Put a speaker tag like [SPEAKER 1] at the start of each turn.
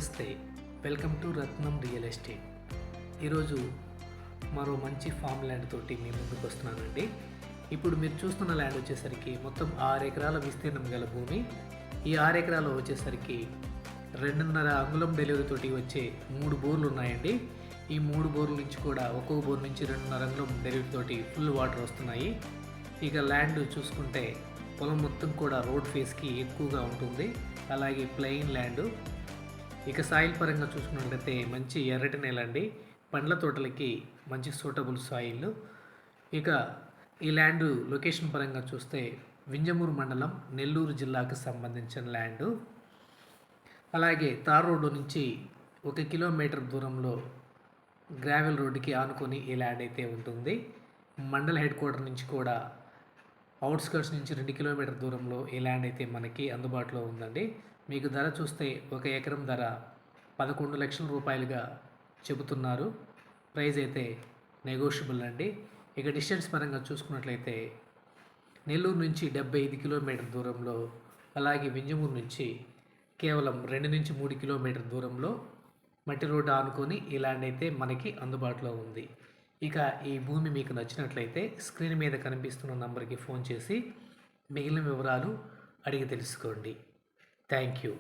[SPEAKER 1] నమస్తే, welcome to Ratnam real estate. ఈరోజు మరో మంచి ఫామ్ ల్యాండ్ తోటి మీ ముందుకు వస్తున్నానండి. ఇప్పుడు మీరు చూస్తున్న ల్యాండ్ వచ్చేసరికి మొత్తం 6 ఎకరాల విస్తీర్ణం గల భూమి. ఈ 6 ఎకరాలు వచ్చేసరికి 2.5 అంగుళం డెలివరీ తోటి వచ్చే 3 బోర్లు ఉన్నాయండి. ఈ 3 బోర్ల నుంచి కూడా ఒక్కొక్క బోర్ నుంచి 2.5 అంగుళం డెలివరీ తోటి ఫుల్ వాటర్ వస్తున్నాయి. ఇక ల్యాండ్ చూసుకుంటే పొలం మొత్తం కూడా రోడ్ ఫేస్కి ఎక్కువగా ఉంటుంది, అలాగే ప్లెయిన్ ల్యాండ్. ఇక సాయిల్ పరంగా చూసుకున్నట్లయితే మంచి ఎర్రటి నేల అండి, పండ్ల తోటలకి మంచి సూటబుల్ సాయిల్. ఇక ఈ ల్యాండ్ లొకేషన్ పరంగా చూస్తే వింజమూరు మండలం, నెల్లూరు జిల్లాకు సంబంధించిన ల్యాండ్. అలాగే తార్ రోడ్డు నుంచి 1 కిలోమీటర్ దూరంలో గ్రావెల్ రోడ్డుకి ఆనుకొని ఈ ల్యాండ్ అయితే ఉంటుంది. మండల హెడ్ క్వార్టర్ నుంచి కూడా అవుట్స్కర్ట్స్ నుంచి 2 కిలోమీటర్ దూరంలో ఈ ల్యాండ్ అయితే మనకి అందుబాటులో ఉందండి. మీకు ధర చూస్తే 1 ఎకరం ధర 11 లక్షల రూపాయలుగా చెబుతున్నారు. ప్రైస్ అయితే నెగోషియబుల్ అండి. ఇక డిస్టెన్స్ పరంగా చూసుకున్నట్లయితే నెల్లూరు నుంచి 75 కిలోమీటర్ దూరంలో, అలాగే వింజమూరు నుంచి కేవలం 2 నుంచి 3 కిలోమీటర్ దూరంలో మట్టి రోడ్డు ఆనుకొని ఈ ల్యాండ్ అయితే మనకి అందుబాటులో ఉంది. ఇక ఈ భూమి మీకు నచ్చినట్లయితే స్క్రీన్ మీద కనిపిస్తున్న నంబర్కి ఫోన్ చేసి మిగిలిన వివరాలు అడిగి తెలుసుకోండి. Thank you.